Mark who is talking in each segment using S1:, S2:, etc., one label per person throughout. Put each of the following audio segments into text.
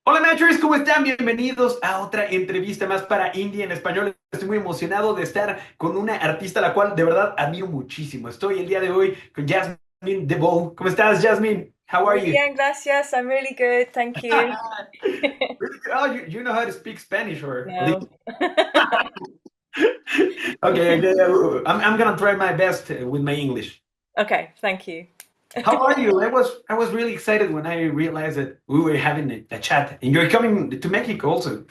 S1: Hola Nachos, ¿cómo están? Bienvenidos a otra entrevista más para Indie en español. Estoy muy emocionado de estar con una artista a la cual de verdad admiro muchísimo. Estoy el día de hoy con Jasmine DeVoe. ¿Cómo estás, Jasmine? How are
S2: Muy
S1: you?
S2: bien, gracias. I'm really good, thank you.
S1: Really good. Oh, you know how to speak Spanish or a
S2: No.
S1: little? Okay, okay. I'm gonna try my best with my English.
S2: Okay, thank you.
S1: How are you? I was really excited when I realized that we were having a chat, and you're coming to Mexico also.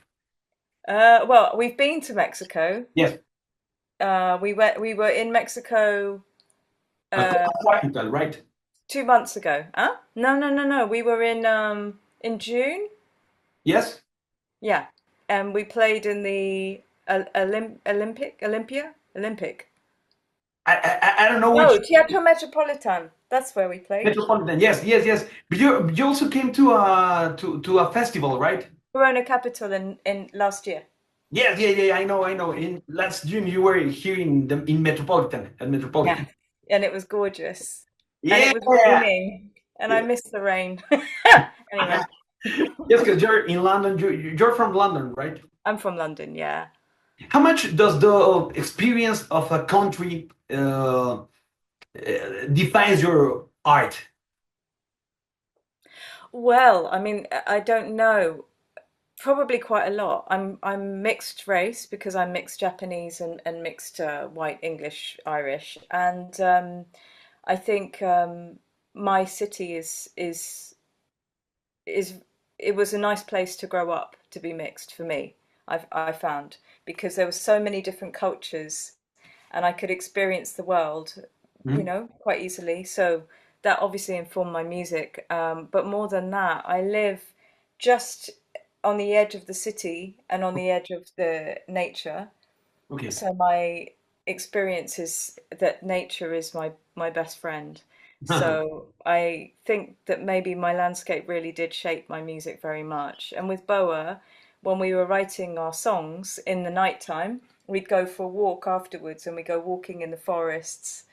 S2: Well, we've been to Mexico.
S1: Yes,
S2: We were in Mexico uh,
S1: capital, right?
S2: 2 months ago. Huh? No, no, no, no. We were in June.
S1: Yes.
S2: Yeah, and we played in the Olympic.
S1: I don't know which
S2: No, Teatro Metropolitan. That's where we played.
S1: metropolitan. Yes, yes, yes. But you also came to a festival, right?
S2: Corona Capital in last year.
S1: Yes, yeah, yeah. I know. In last June, you were here in Metropolitan at
S2: Yeah,
S1: Metropolitan.
S2: and it was gorgeous. And it
S1: Yeah,
S2: was raining, and I
S1: yeah.
S2: missed the rain. Anyway,
S1: Yes, because you're in London. You're from London, right?
S2: I'm from London, yeah.
S1: How much does the experience of a country defines your art?
S2: Well, I mean, I don't know. Probably quite a lot. I'm mixed race because I'm mixed Japanese and mixed white English Irish, and I think my city is it was a nice place to grow up to be mixed for me. I found because there were so many different cultures and I could experience the world,
S1: Mhm.
S2: quite easily. So that obviously informed my music. But more than that, I live just on the edge of the city and on the edge of the nature.
S1: Okay.
S2: So my experience is that nature is my best friend. So I think that maybe my landscape really did shape my music very much. And with Boa, when we were writing our songs in the nighttime, we'd go for a walk afterwards and we go walking in the forests,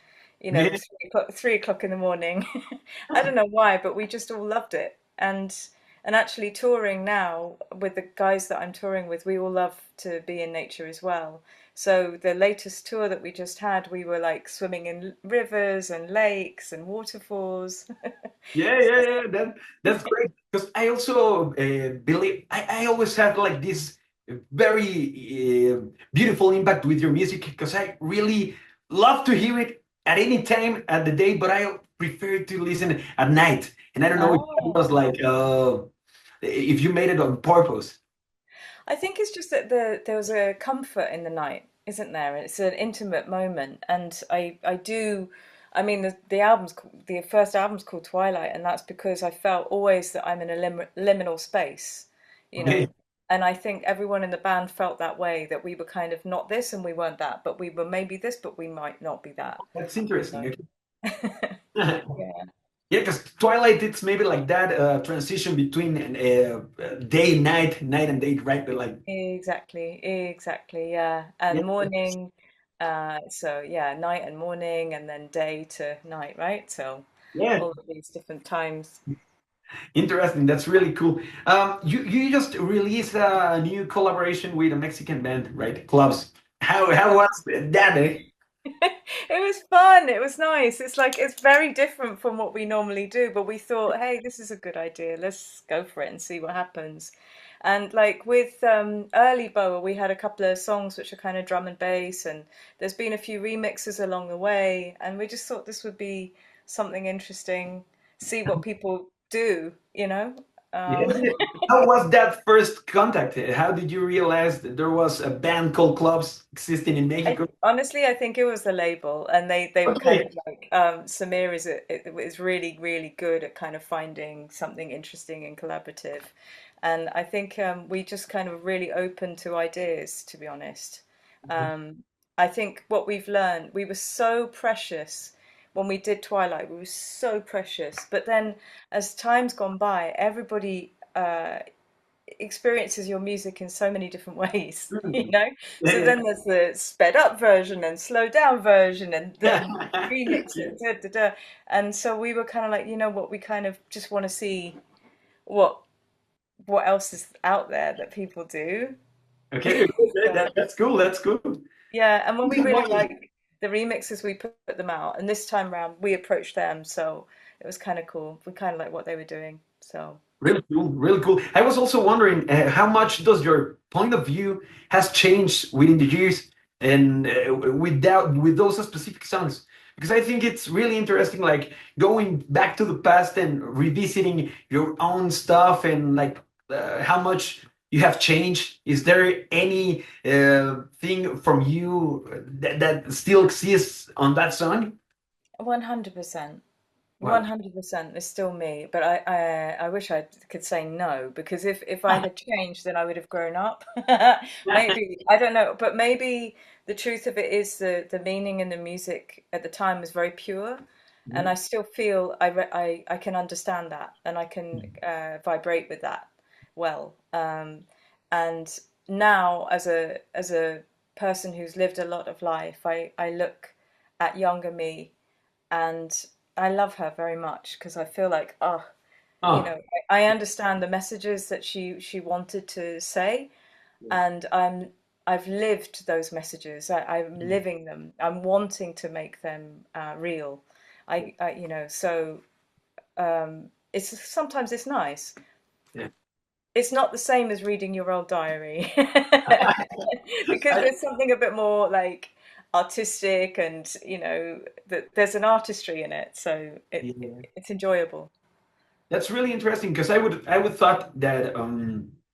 S1: Yeah.
S2: 3 o'clock in the morning. I don't know why, but we just all loved it. And actually touring now with the guys that I'm touring with, we all love to be in nature as well. So the latest tour that we just had, we were like swimming in rivers and lakes and waterfalls.
S1: Yeah, yeah, yeah. That's great because I also believe I always had like this very beautiful impact with your music because I really love to hear it at any time at the day, but I prefer to listen at night. And I don't know if it was
S2: Oh,
S1: like if you made it on purpose.
S2: I think it's just that there was a comfort in the night, isn't there? It's an intimate moment, and I do. I mean, the first album's called Twilight, and that's because I felt always that I'm in a liminal space, you
S1: Okay,
S2: know. And I think everyone in the band felt that way, that we were kind of not this and we weren't that, but we were maybe this, but we might not be that,
S1: that's
S2: you
S1: interesting.
S2: know.
S1: Okay.
S2: Yeah.
S1: Yeah, because Twilight, it's maybe like that transition between day, night and day, right? But like,
S2: Exactly, yeah.
S1: yeah,
S2: And morning, so yeah, night and morning, and then day to night, right? So
S1: yeah.
S2: all of these different times.
S1: Interesting. That's really cool. You just released a new collaboration with a Mexican band, right? Clubs. How was that? Eh?
S2: It was fun. It was nice. It's like it's very different from what we normally do, but we thought, hey, this is a good idea. Let's go for it and see what happens. And like with early Boa, we had a couple of songs which are kind of drum and bass, and there's been a few remixes along the way, and we just thought this would be something interesting. See what people do.
S1: Yeah.
S2: Um,
S1: How was that first contact? How did you realize that there was a band called Clubs existing in Mexico?
S2: Honestly, I think it was the label, and they were kind of
S1: Okay.
S2: like Samir is really really good at kind of finding something interesting and collaborative, and I think we just kind of really open to ideas, to be honest. Um, I think what we've learned, we were so precious when we did Twilight. We were so precious, but then as time's gone by, everybody experiences your music in so many different ways, you
S1: Hmm.
S2: know? So
S1: Yeah,
S2: then there's the sped up version and slow down version and
S1: yeah.
S2: then remix
S1: Yeah.
S2: it, da, da, da. And so we were kind of like, you know what, we kind of just want to see what what else is out there that people do.
S1: Okay,
S2: So,
S1: that's cool. That's cool.
S2: yeah, and when we
S1: Also
S2: really
S1: wondering-
S2: like the remixes, we put them out, and this time round we approached them, so it was kind of cool. We kind of like what they were doing, so.
S1: Really cool, really cool. I was also wondering how much does your point of view has changed within the years and with those specific songs? Because I think it's really interesting, like going back to the past and revisiting your own stuff and like how much you have changed. Is there any thing from you that still exists on that song?
S2: 100%.
S1: Wow.
S2: 100% is still me, but I wish I could say no, because if I had changed, then I would have grown up. Maybe, I don't know, but maybe the truth of it is the meaning in the music at the time was very pure, and I still feel I can understand that, and I can vibrate with that well. And now, as a person who's lived a lot of life, I look at younger me, and I love her very much because I feel like, oh, you
S1: Oh,
S2: know, I understand the messages that she wanted to say, and I've lived those messages. I'm living them. I'm wanting to make them real. So it's sometimes it's nice.
S1: yeah.
S2: It's not the same as reading your old diary because
S1: I,
S2: there's something a bit more like artistic, and that there's an artistry in it, so
S1: yeah.
S2: it's enjoyable.
S1: That's really interesting because I would thought that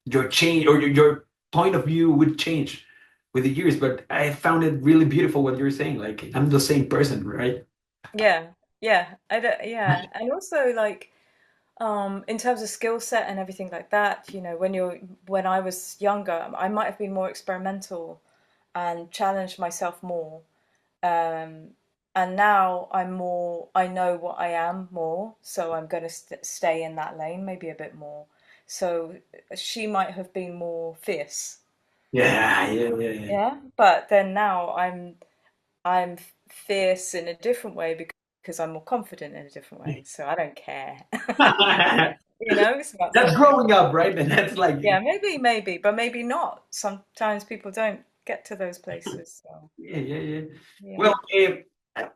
S1: your change or your point of view would change with the years, but I found it really beautiful what you're saying. Like I'm the same person, right?
S2: Yeah, yeah, I don't, yeah, and also like in terms of skill set and everything like that, when I was younger, I might have been more experimental and challenged myself more. Um, and now I know what I am more, so I'm going to stay in that lane, maybe a bit more. So she might have been more fierce,
S1: Yeah, yeah, yeah,
S2: yeah. But then now I'm fierce in a different way because I'm more confident in a different way. So I don't care.
S1: yeah.
S2: It's about
S1: That's
S2: self-expression.
S1: growing up, right? And that's like
S2: Yeah, maybe, but maybe not. Sometimes people don't get to those places. So
S1: yeah, yeah, yeah.
S2: yeah.
S1: Well,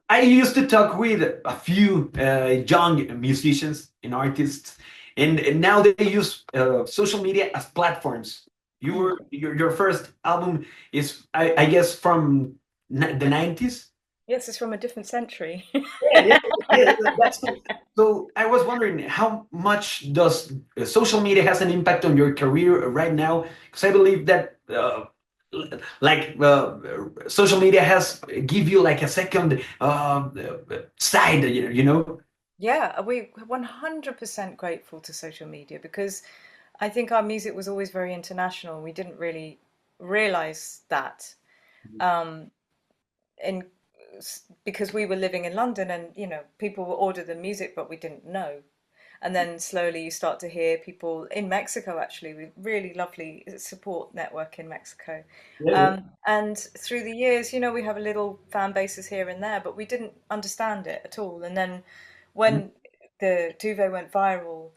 S1: I used to talk with a few young musicians and artists, and now they use social media as platforms.
S2: Mm.
S1: Your first album is, I guess, from the 90s.
S2: Yes, it's from a different century.
S1: Yeah, yeah, yeah. That's cool. So I was wondering how much does social media has an impact on your career right now? Because I believe that like social media has give you like a second side, you know?
S2: Yeah, we 100% grateful to social media because I think our music was always very international. We didn't really realize that. Um, in Because we were living in London, and people would order the music, but we didn't know. And then slowly you start to hear people in Mexico, actually, with really lovely support network in Mexico.
S1: Yeah, yeah.
S2: And through the years, we have a little fan bases here and there, but we didn't understand it at all. And then when the Duvet went viral,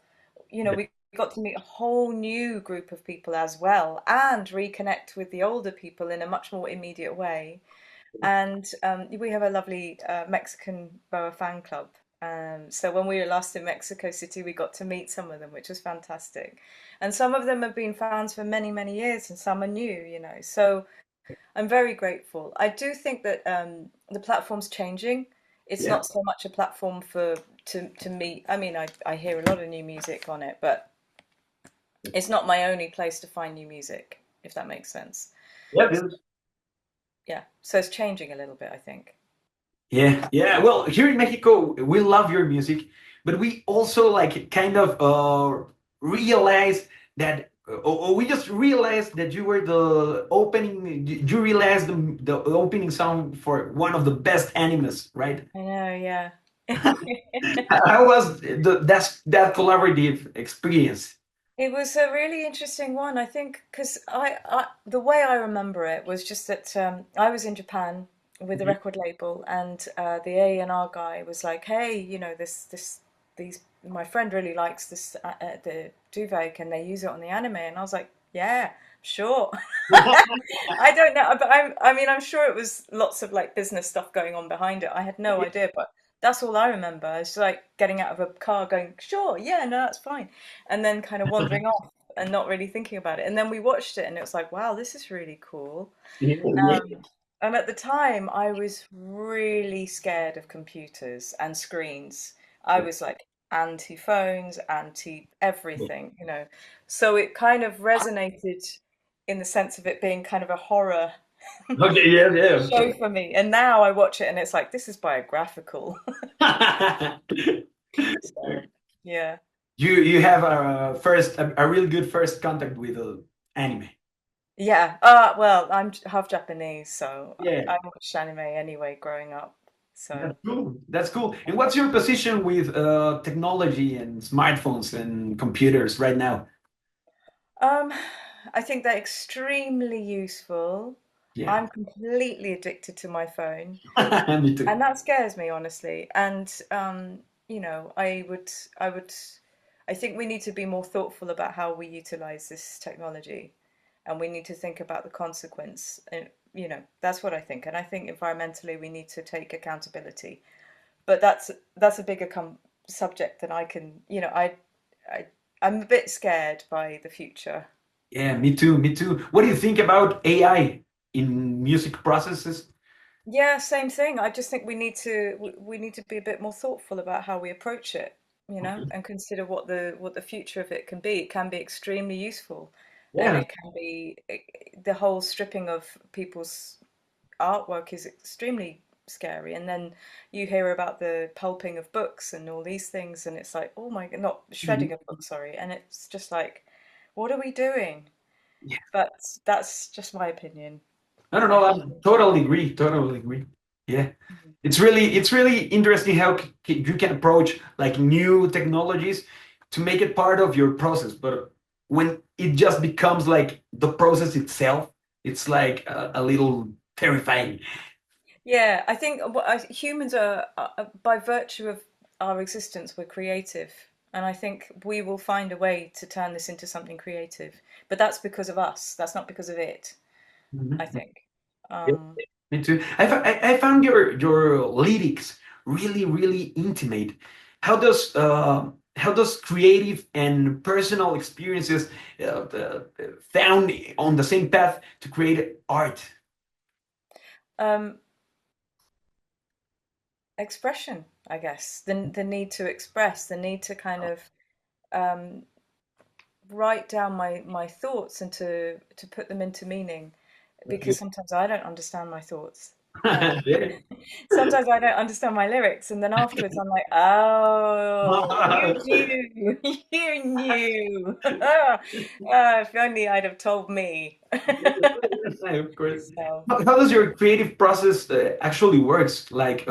S2: we got to meet a whole new group of people as well, and reconnect with the older people in a much more immediate way. And we have a lovely Mexican Boa fan club. So when we were last in Mexico City, we got to meet some of them, which was fantastic. And some of them have been fans for many, many years, and some are new. So I'm very grateful. I do think that the platform's changing. It's
S1: Yeah.
S2: not so much a platform to meet. I mean, I hear a lot of new music on it, but it's not my only place to find new music, if that makes sense.
S1: Yeah,
S2: So,
S1: dude.
S2: yeah, so it's changing a little bit, I think.
S1: Yeah, yeah. Well, here in Mexico, we love your music, but we also like kind of realized that, or we just realized that you were the opening. You realized the opening song for one of the best animes, right?
S2: I know, yeah.
S1: How was that collaborative experience?
S2: It was a really interesting one, I think, because the way I remember it was just that I was in Japan with the
S1: Mhm.
S2: record label, and the A&R guy was like, "Hey, these my friend really likes this the duvet. Can they use it on the anime? And I was like, yeah, sure. I don't know, but I mean, I'm sure it was lots of like business stuff going on behind it. I had no idea, but that's all I remember. It's like getting out of a car, going, sure, yeah, no, that's fine, and then kind of wandering off and not really thinking about it. And then we watched it, and it was like, wow, this is really cool.
S1: Yeah, yeah.
S2: And at the time, I was really scared of computers and screens. I was like anti phones, anti everything, you know. So it kind of resonated in the sense of it being kind of a horror
S1: Okay, yeah, yeah.
S2: show for me. And now I watch it and it's like, this is biographical. So, yeah.
S1: You have a really good first contact with anime.
S2: Yeah. Well, I'm half Japanese, so
S1: Yeah,
S2: I watched anime anyway growing up. So.
S1: that's cool. That's cool. And what's your position with technology and smartphones and computers right now?
S2: Um, I think they're extremely useful.
S1: Yeah,
S2: I'm completely addicted to my phone,
S1: me too.
S2: and that scares me, honestly. And I think we need to be more thoughtful about how we utilize this technology, and we need to think about the consequence. And that's what I think. And I think environmentally, we need to take accountability. But that's a bigger subject than I can. I I'm a bit scared by the future.
S1: Yeah, me too. Me too. What do you think about AI in music processes?
S2: Yeah, same thing. I just think we need to be a bit more thoughtful about how we approach it,
S1: Okay.
S2: and consider what the future of it can be. It can be extremely useful, and
S1: Yeah.
S2: it can be the whole stripping of people's artwork is extremely scary. And then you hear about the pulping of books and all these things, and it's like, oh my God, not shredding of books, sorry. And it's just like, what are we doing? But that's just my opinion,
S1: I don't
S2: I
S1: know. I
S2: think.
S1: totally agree. Totally agree. Yeah, it's really interesting how you can approach like new technologies to make it part of your process. But when it just becomes like the process itself, it's like a little terrifying.
S2: Yeah, I think humans by virtue of our existence, we're creative. And I think we will find a way to turn this into something creative. But that's because of us. That's not because of it, I
S1: Mhm.
S2: think.
S1: Yeah,
S2: Um,
S1: me too. I found your lyrics really intimate. How does creative and personal experiences found on the same path to create art?
S2: um, Expression, I guess. The need to express, the need to kind of um, write down my thoughts and to put them into meaning, because sometimes I don't understand my thoughts. Um,
S1: Yeah.
S2: Sometimes I don't understand my lyrics, and then afterwards I'm like, oh, you knew, you knew. If only I'd have told me.
S1: Of course.
S2: So.
S1: How does your creative process actually works? Like,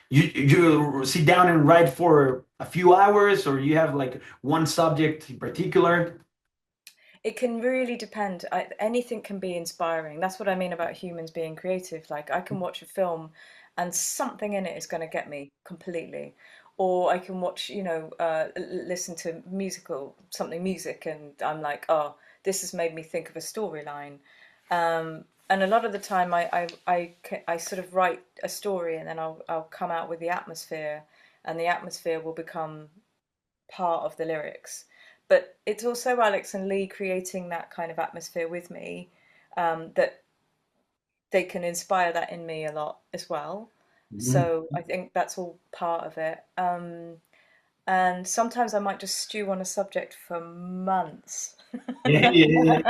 S1: you sit down and write for a few hours, or you have like one subject in particular?
S2: It can really depend. Anything can be inspiring. That's what I mean about humans being creative. Like, I can watch a film and something in it is going to get me completely. Or I can watch, listen to something music, and I'm like, oh, this has made me think of a storyline. And a lot of the time, I sort of write a story, and then I'll come out with the atmosphere, and the atmosphere will become part of the lyrics. But it's also Alex and Lee creating that kind of atmosphere with me, that they can inspire that in me a lot as well.
S1: Mhm.
S2: So I think that's all part of it. And sometimes I might just stew on a subject for months
S1: Yeah, yeah, yeah.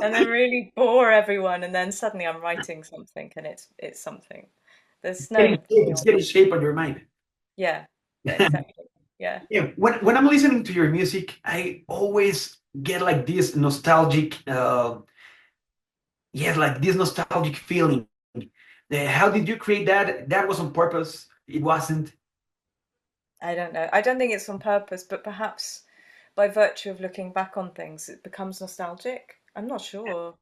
S2: and then really bore everyone, and then suddenly I'm writing something and it's something. There's no,
S1: It's getting shape on your mind.
S2: yeah, exactly. Yeah.
S1: Yeah, when I'm listening to your music, I always get like this nostalgic, yeah, like this nostalgic feeling. How did you create that? That was on purpose. It wasn't.
S2: I don't know. I don't think it's on purpose, but perhaps by virtue of looking back on things, it becomes nostalgic. I'm not sure.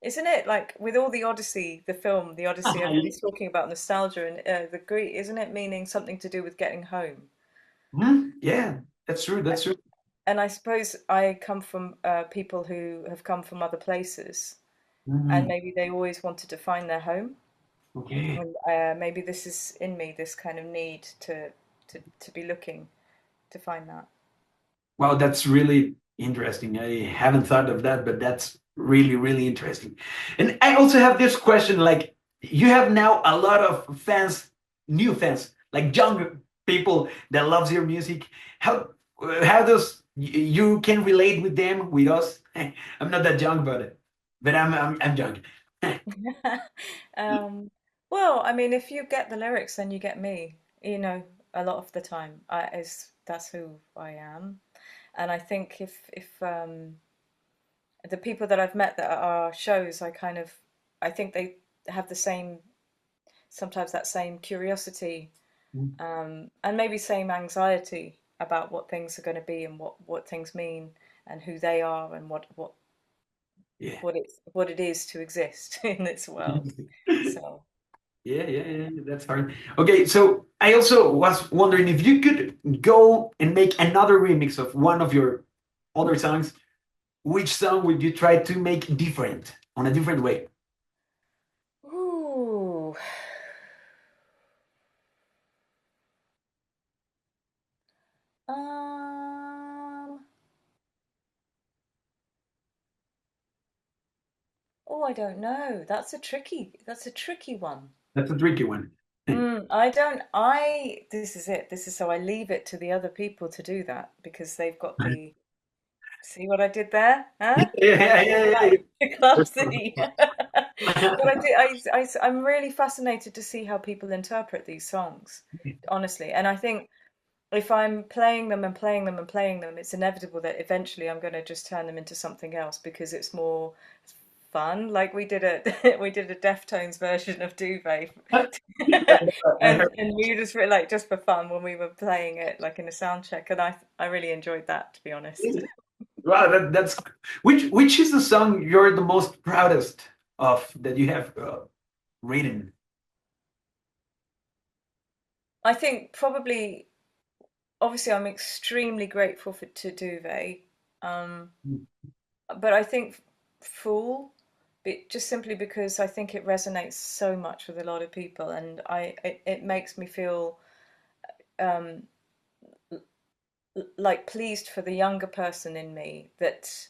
S2: Isn't it like with all the Odyssey, the film, the Odyssey, everybody's talking about nostalgia and the Greek, isn't it meaning something to do with getting home?
S1: Yeah, that's true. That's true.
S2: And I suppose I come from people who have come from other places, and
S1: Mhm.
S2: maybe they always wanted to find their home.
S1: Okay.
S2: And maybe this is in me, this kind of need to be looking to find that.
S1: Wow, that's really interesting. I haven't thought of that, but that's really, really interesting. And I also have this question, like you have now a lot of fans, new fans, like young people that loves your music. How does you can relate with them, with us? I'm not that young about it, but I'm young.
S2: Um, well, I mean, if you get the lyrics, then you get me. You know, a lot of the time, that's who I am. And I think if the people that I've met that are shows, I think they have the same, sometimes that same curiosity, and maybe same anxiety about what things are going to be and what things mean and who they are and
S1: Yeah.
S2: what it is to exist in this world. So.
S1: Yeah, yeah, yeah, that's hard. Okay, so I also was wondering if you could go and make another remix of one of your other songs, which song would you try to make different on a different way?
S2: Ooh. Um, oh, I don't know. That's a tricky one.
S1: That's a tricky one.
S2: I don't, I, this is it. This is so I leave it to the other people to do that because they've got the, see what I did there?
S1: Yeah,
S2: Huh?
S1: yeah, yeah, yeah,
S2: The clumsy. But I'm really fascinated to see how people interpret these songs, honestly. And I think if I'm playing them and playing them and playing them, it's inevitable that eventually I'm going to just turn them into something else because it's more fun. Like we did a we did a Deftones version of Duvet,
S1: yeah. I heard.
S2: and we just were like just for fun when we were playing it like in a sound check, and I really enjoyed that, to be honest.
S1: Wow, that's which is the song you're the most proudest of that you have written?
S2: I think probably obviously I'm extremely grateful for to Duvet, um, but I think Fool, just simply because I think it resonates so much with a lot of people, and it makes me feel um, like pleased for the younger person in me that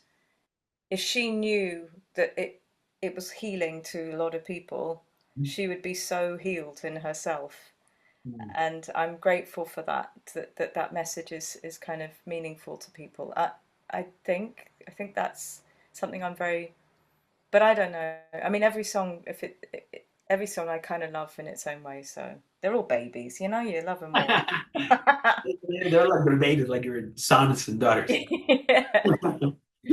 S2: if she knew that it was healing to a lot of people, she would be so healed in herself. And I'm grateful for that message is kind of meaningful to people. I think that's something I'm very, but I don't know. I mean, every song, every song I kind of love in its own way. So they're all babies, you know. You love them all.
S1: Yeah, they're like related, like your sons and daughters.
S2: Yeah.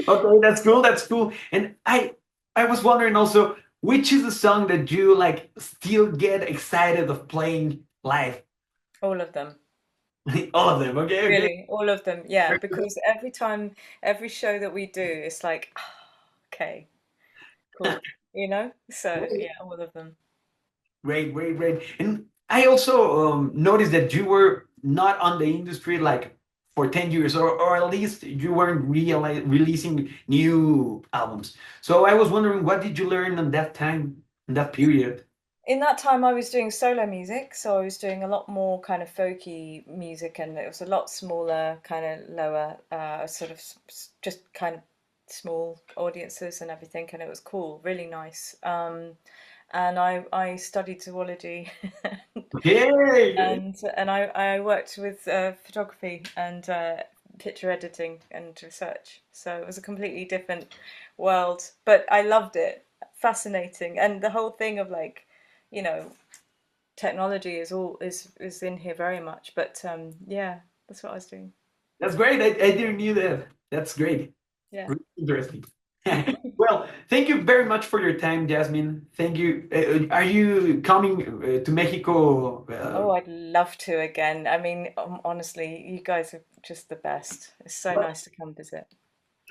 S1: Okay, that's cool. That's cool. And I was wondering also, which is the song that you like still get excited of playing live?
S2: All of them.
S1: All of them. Okay, okay.
S2: Really, all of them. Yeah, because every time, every show that we do, it's like, "Ah, okay, cool. You know? So
S1: Great,
S2: yeah, all of them.
S1: great, great, great. And I also noticed that you were not on the industry like for 10 years, or at least you weren't releasing new albums. So I was wondering, what did you learn in that time, in that period?
S2: In that time, I was doing solo music, so I was doing a lot more kind of folky music, and it was a lot smaller, kind of lower, sort of just kind of small audiences and everything, and it was cool, really nice. And I studied zoology,
S1: Okay.
S2: and I worked with photography and picture editing and research. So it was a completely different world, but I loved it. Fascinating, and the whole thing of like, you know, technology is in here very much. But yeah, that's what I was doing.
S1: That's great. I didn't knew that. That's great.
S2: Yeah.
S1: Really interesting. Well, thank you very much for your time, Jasmine. Thank you. Are you coming to Mexico?
S2: Oh, I'd love to again. I mean, honestly, you guys are just the best. It's so nice to come visit.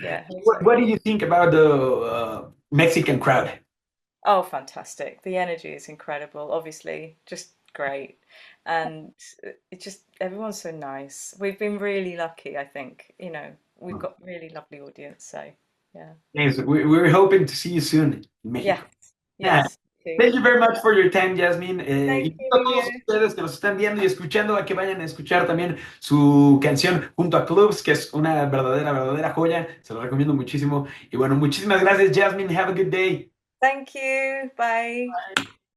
S2: Yeah, host
S1: What
S2: again.
S1: do you think about the Mexican crowd?
S2: Oh, fantastic. The energy is incredible, obviously. Just great. And it just, everyone's so nice. We've been really lucky, I think. We've got really lovely audience. So, yeah.
S1: Yes, we're hoping to see you soon in
S2: Yes,
S1: Mexico.
S2: yes, too.
S1: Thank you very much for your time, Jasmine.
S2: Thank
S1: Invito a todos
S2: you.
S1: ustedes que nos están viendo y escuchando a que vayan a escuchar también su canción junto a CLUBZ, que es una verdadera joya. Se lo recomiendo muchísimo. Y bueno, muchísimas gracias, Jasmine. Have a good day.
S2: Thank you. Bye.